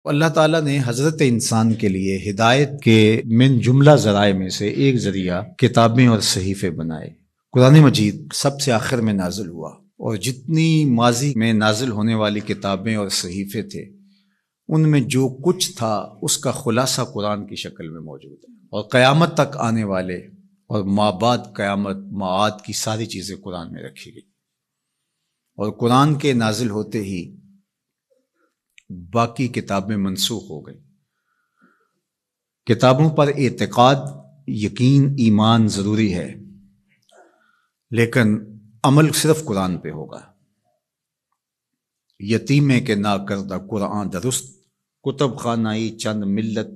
اللہ تعالیٰ نے حضرت انسان کے لیے ہدایت کے من جملہ ذرائع میں سے ایک ذریعہ کتابیں اور صحیفے بنائے۔ قرآن مجید سب سے آخر میں نازل ہوا، اور جتنی ماضی میں نازل ہونے والی کتابیں اور صحیفے تھے ان میں جو کچھ تھا اس کا خلاصہ قرآن کی شکل میں موجود ہے، اور قیامت تک آنے والے اور ما بعد قیامت معاد کی ساری چیزیں قرآن میں رکھی گئی۔ اور قرآن کے نازل ہوتے ہی باقی کتابیں منسوخ ہو گئی۔ کتابوں پر اعتقاد، یقین، ایمان ضروری ہے، لیکن عمل صرف قرآن پہ ہوگا۔ یتیمے کے نا کردہ قرآن درست، کتب خانائی چند ملت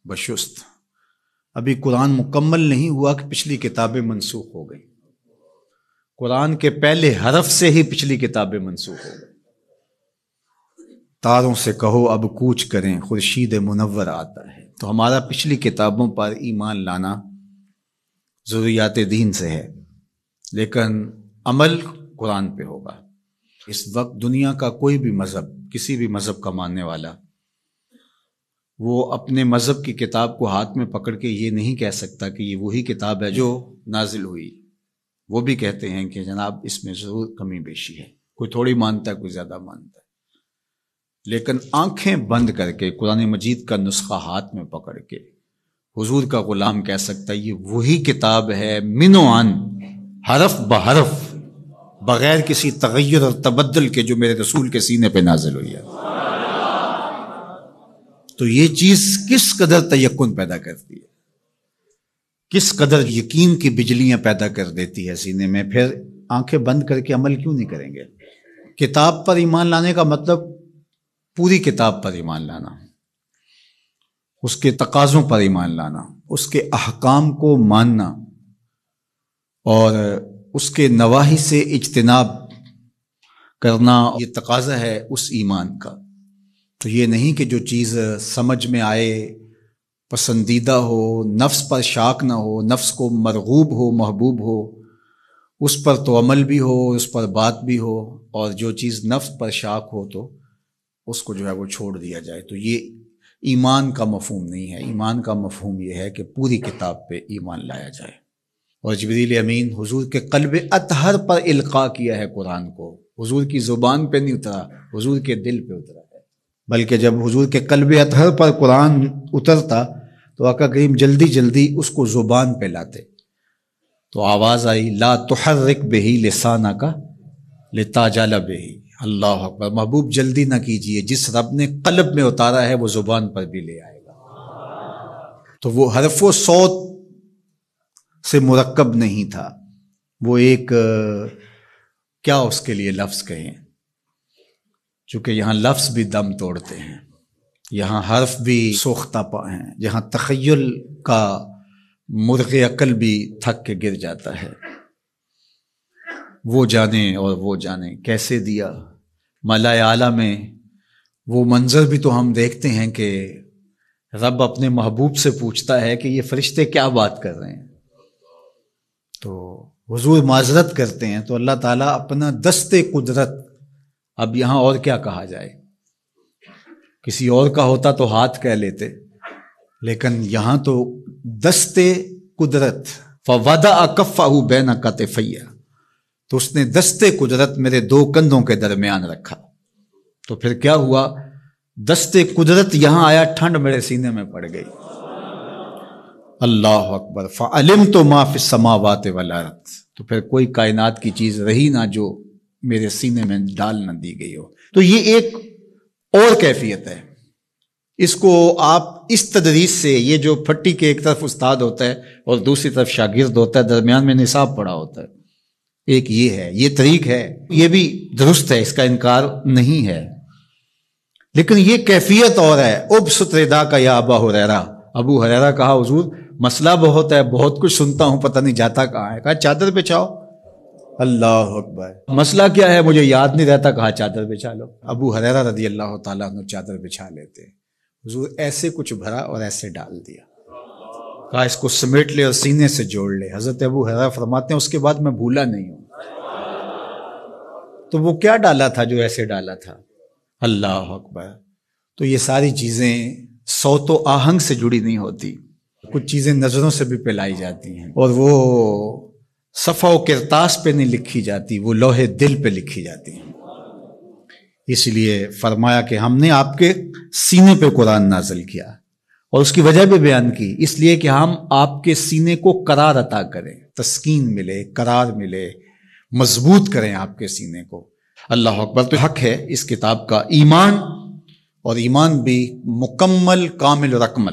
بشست۔ ابھی قرآن مکمل نہیں ہوا کہ پچھلی کتابیں منسوخ ہو گئیں۔ قرآن کے پہلے حرف سے ہی پچھلی کتابیں منسوخ ہو گئیں۔ تاروں سے کہو اب کوچ کریں، خورشید منور آتا ہے۔ تو ہمارا پچھلی کتابوں پر ایمان لانا ضروریات دین سے ہے، لیکن عمل قرآن پہ ہوگا۔ اس وقت دنیا کا کوئی بھی مذہب، کسی بھی مذہب کا ماننے والا، وہ اپنے مذہب کی کتاب کو ہاتھ میں پکڑ کے یہ نہیں کہہ سکتا کہ یہ وہی کتاب ہے جو نازل ہوئی۔ وہ بھی کہتے ہیں کہ جناب اس میں ضرور کمی بیشی ہے، کوئی تھوڑی مانتا ہے، کوئی زیادہ مانتا ہے، لیکن آنکھیں بند کر کے قرآن مجید کا نسخہ ہاتھ میں پکڑ کے حضور کا غلام کہہ سکتا ہے یہ وہی کتاب ہے، من و عن، حرف بحرف، بغیر کسی تغیر اور تبدل کے، جو میرے رسول کے سینے پہ نازل ہوئی ہے۔ تو یہ چیز کس قدر تیقن پیدا کرتی ہے، کس قدر یقین کی بجلیاں پیدا کر دیتی ہے سینے میں۔ پھر آنکھیں بند کر کے عمل کیوں نہیں کریں گے؟ کتاب پر ایمان لانے کا مطلب پوری کتاب پر ایمان لانا، اس کے تقاضوں پر ایمان لانا، اس کے احکام کو ماننا، اور اس کے نواہی سے اجتناب کرنا، یہ تقاضا ہے اس ایمان کا۔ تو یہ نہیں کہ جو چیز سمجھ میں آئے، پسندیدہ ہو، نفس پر شاک نہ ہو، نفس کو مرغوب ہو، محبوب ہو، اس پر تو عمل بھی ہو، اس پر بات بھی ہو، اور جو چیز نفس پر شاک ہو تو اس کو جو ہے وہ چھوڑ دیا جائے۔ تو یہ ایمان کا مفہوم نہیں ہے۔ ایمان کا مفہوم یہ ہے کہ پوری کتاب پہ ایمان لایا جائے۔ اور جبریل امین حضور کے قلب اطہر پر القاء کیا ہے قرآن کو، حضور کی زبان پہ نہیں اترا، حضور کے دل پہ اترا ہے۔ بلکہ جب حضور کے قلب اطہر پر قرآن اترتا تو آقا کریم جلدی جلدی اس کو زبان پہ لاتے، تو آواز آئی لا تحرک بہ لسانک لتعجل بہ۔ اللہ اکبر، محبوب جلدی نہ کیجئے، جس رب نے قلب میں اتارا ہے وہ زبان پر بھی لے آئے گا۔ تو وہ حرف و صوت سے مرکب نہیں تھا، وہ ایک کیا اس کے لیے لفظ کہیں، چونکہ یہاں لفظ بھی دم توڑتے ہیں، یہاں حرف بھی سوختہ پا ہیں، جہاں تخیل کا مرغ عقل بھی تھک کے گر جاتا ہے۔ وہ جانے اور وہ جانے کیسے دیا ملائے اعلیٰ میں۔ وہ منظر بھی تو ہم دیکھتے ہیں کہ رب اپنے محبوب سے پوچھتا ہے کہ یہ فرشتے کیا بات کر رہے ہیں، تو حضور معذرت کرتے ہیں، تو اللہ تعالیٰ اپنا دست قدرت، اب یہاں اور کیا کہا جائے، کسی اور کا ہوتا تو ہاتھ کہہ لیتے، لیکن یہاں تو دست قدرت، فوضع کفہ بین کتفی، تو اس نے دست قدرت میرے دو کندھوں کے درمیان رکھا۔ تو پھر کیا ہوا، دست قدرت یہاں آیا، ٹھنڈ میرے سینے میں پڑ گئی۔ اللہ اکبر، فعلمت ما فی السماوات والارض، تو پھر کوئی کائنات کی چیز رہی نہ جو میرے سینے میں ڈال نہ دی گئی ہو۔ تو یہ ایک اور کیفیت ہے، اس کو آپ اس تدریس سے، یہ جو پھٹی کے ایک طرف استاد ہوتا ہے اور دوسری طرف شاگرد ہوتا ہے، درمیان میں نصاب پڑا ہوتا ہے، ایک یہ ہے، یہ طریق ہے، یہ بھی درست ہے، اس کا انکار نہیں ہے، لیکن یہ کیفیت اور ہے۔ ابسط ردا کا یا ابا ہریرہ، ابو ہریرہ کہا حضور مسئلہ بہت ہے، بہت کچھ سنتا ہوں، پتہ نہیں جاتا کہاں ہے، کہا چادر بچھاؤ۔ اللہ اکبر، مسئلہ کیا ہے مجھے یاد نہیں رہتا، کہا چادر بچھا لو۔ ابو ہریرہ رضی اللہ تعالیٰ عنہ چادر بچھا لیتے، حضور ایسے کچھ بھرا اور ایسے ڈال دیا، کہا اس کو سمیٹ لے اور سینے سے جوڑ لے۔ حضرت ابو ہریرہ فرماتے ہیں اس کے بعد میں بھولا نہیں ہوں۔ تو وہ کیا ڈالا تھا جو ایسے ڈالا تھا؟ اللہ اکبر۔ تو یہ ساری چیزیں صوت و آہنگ سے جڑی نہیں ہوتی، کچھ چیزیں نظروں سے بھی پلائی جاتی ہیں، اور وہ صفحہ و کرتاس پہ نہیں لکھی جاتی، وہ لوح دل پہ لکھی جاتی ہیں۔ اس لیے فرمایا کہ ہم نے آپ کے سینے پہ قرآن نازل کیا، اور اس کی وجہ بھی بیان کی، اس لیے کہ ہم آپ کے سینے کو قرار عطا کریں، تسکین ملے، قرار ملے، مضبوط کریں آپ کے سینے کو۔ اللہ اکبر۔ تو حق ہے اس کتاب کا ایمان، اور ایمان بھی مکمل کامل اور اکمل۔